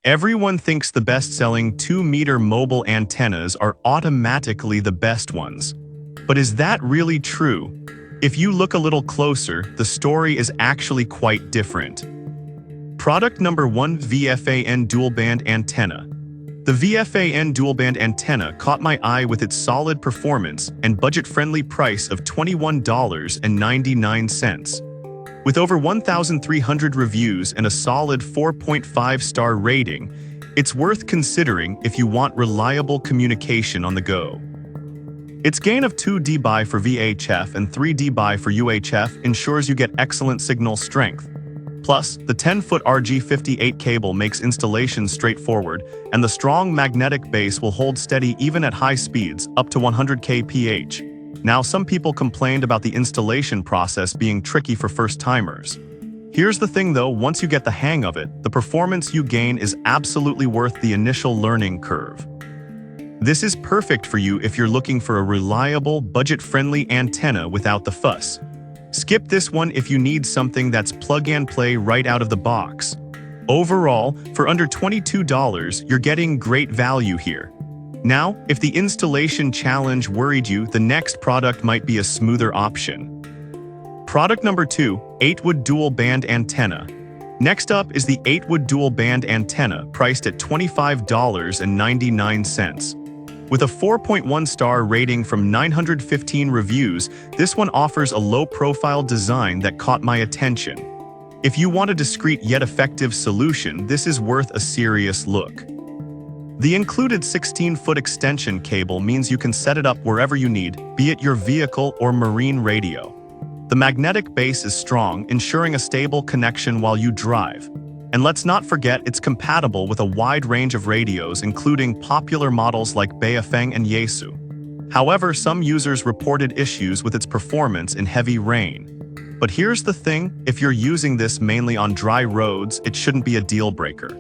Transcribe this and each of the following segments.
Everyone thinks the best-selling 2-meter mobile antennas are automatically the best ones. But is that really true? If you look a little closer, the story is actually quite different. Product number 1: VFAN Dual-Band Antenna. The VFAN dual-band antenna caught my eye with its solid performance and budget-friendly price of $21.99. With over 1,300 reviews and a solid 4.5-star rating, it's worth considering if you want reliable communication on the go. Its gain of 2 dBi for VHF and 3 dBi for UHF ensures you get excellent signal strength. Plus, the 10-foot RG58 cable makes installation straightforward, and the strong magnetic base will hold steady even at high speeds, up to 100 kph. Now, some people complained about the installation process being tricky for first-timers. Here's the thing though, once you get the hang of it, the performance you gain is absolutely worth the initial learning curve. This is perfect for you if you're looking for a reliable, budget-friendly antenna without the fuss. Skip this one if you need something that's plug-and-play right out of the box. Overall, for under $22, you're getting great value here. Now, if the installation challenge worried you, the next product might be a smoother option. Product number 2: 8-wood dual-band antenna. Next up is the 8-wood dual-band antenna, priced at $25.99. With a 4.1-star rating from 915 reviews, this one offers a low-profile design that caught my attention. If you want a discreet yet effective solution, this is worth a serious look. The included 16-foot extension cable means you can set it up wherever you need, be it your vehicle or marine radio. The magnetic base is strong, ensuring a stable connection while you drive. And let's not forget it's compatible with a wide range of radios, including popular models like Baofeng and Yaesu. However, some users reported issues with its performance in heavy rain. But here's the thing, if you're using this mainly on dry roads, it shouldn't be a deal-breaker.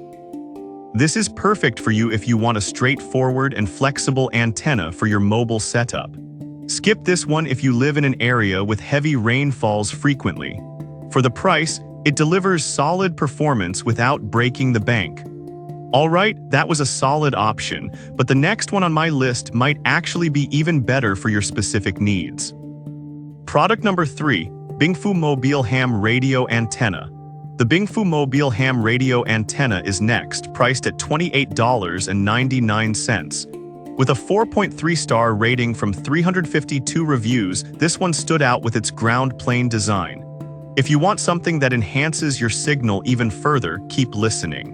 This is perfect for you if you want a straightforward and flexible antenna for your mobile setup. Skip this one if you live in an area with heavy rainfalls frequently. For the price, it delivers solid performance without breaking the bank. Alright, that was a solid option, but the next one on my list might actually be even better for your specific needs. Product number 3: Bingfu Mobile Ham Radio Antenna. The Bingfu Mobile Ham Radio Antenna is next, priced at $28.99. With a 4.3-star rating from 352 reviews, this one stood out with its ground-plane design. If you want something that enhances your signal even further, keep listening.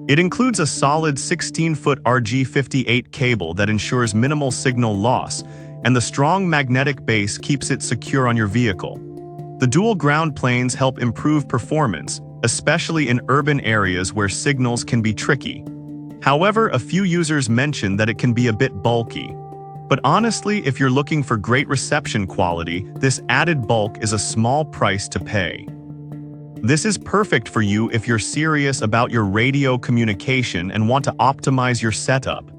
It includes a solid 16-foot RG58 cable that ensures minimal signal loss, and the strong magnetic base keeps it secure on your vehicle. The dual ground planes help improve performance, especially in urban areas where signals can be tricky. However, a few users mentioned that it can be a bit bulky. But honestly, if you're looking for great reception quality, this added bulk is a small price to pay. This is perfect for you if you're serious about your radio communication and want to optimize your setup.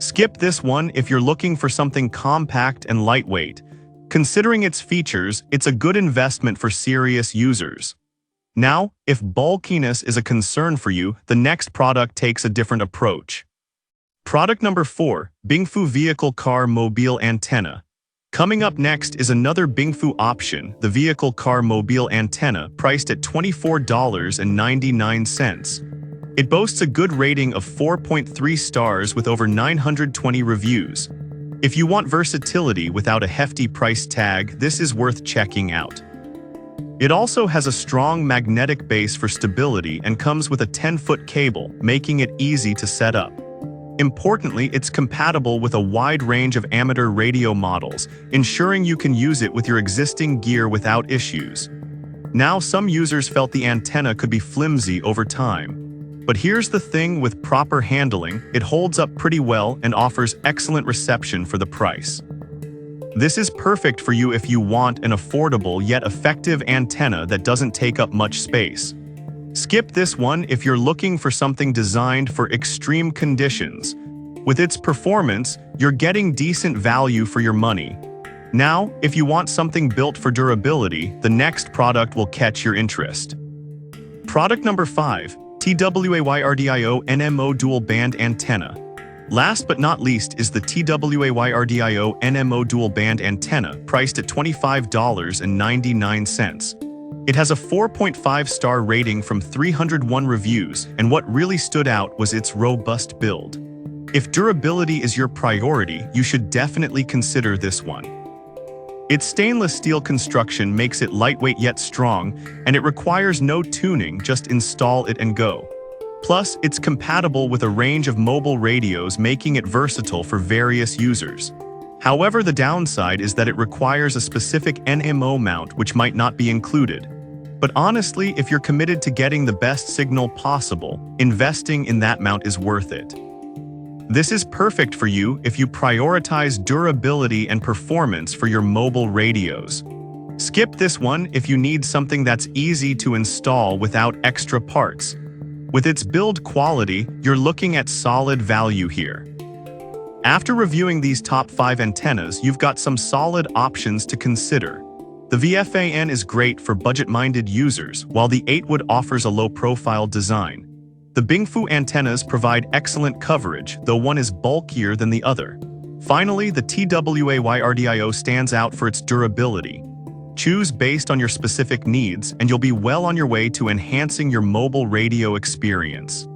Skip this one if you're looking for something compact and lightweight. Considering its features, it's a good investment for serious users. Now, if bulkiness is a concern for you, the next product takes a different approach. Product number 4: Bingfu Vehicle Car Mobile Antenna. Coming up next is another Bingfu option, the Vehicle Car Mobile Antenna, priced at $24.99. It boasts a good rating of 4.3 stars with over 920 reviews. If you want versatility without a hefty price tag, this is worth checking out. It also has a strong magnetic base for stability and comes with a 10-foot cable, making it easy to set up. Importantly, it's compatible with a wide range of amateur radio models, ensuring you can use it with your existing gear without issues. Now, some users felt the antenna could be flimsy over time. But here's the thing, with proper handling, it holds up pretty well and offers excellent reception for the price. This is perfect for you if you want an affordable yet effective antenna that doesn't take up much space. Skip this one if you're looking for something designed for extreme conditions. With its performance, you're getting decent value for your money. Now, if you want something built for durability, the next product will catch your interest. Product number 5: TWAYRDIO NMO Dual Band Antenna. Last but not least is the TWAYRDIO NMO Dual Band Antenna, priced at $25.99. It has a 4.5-star rating from 301 reviews, and what really stood out was its robust build. If durability is your priority, you should definitely consider this one. Its stainless steel construction makes it lightweight yet strong, and it requires no tuning, just install it and go. Plus, it's compatible with a range of mobile radios, making it versatile for various users. However, the downside is that it requires a specific NMO mount, which might not be included. But honestly, if you're committed to getting the best signal possible, investing in that mount is worth it. This is perfect for you if you prioritize durability and performance for your mobile radios. Skip this one if you need something that's easy to install without extra parts. With its build quality, you're looking at solid value here. After reviewing these top 5 antennas, you've got some solid options to consider. The VFAN is great for budget-minded users, while the 8-wood offers a low-profile design. The Bingfu antennas provide excellent coverage, though one is bulkier than the other. Finally, the TWAYRDIO stands out for its durability. Choose based on your specific needs, and you'll be well on your way to enhancing your mobile radio experience.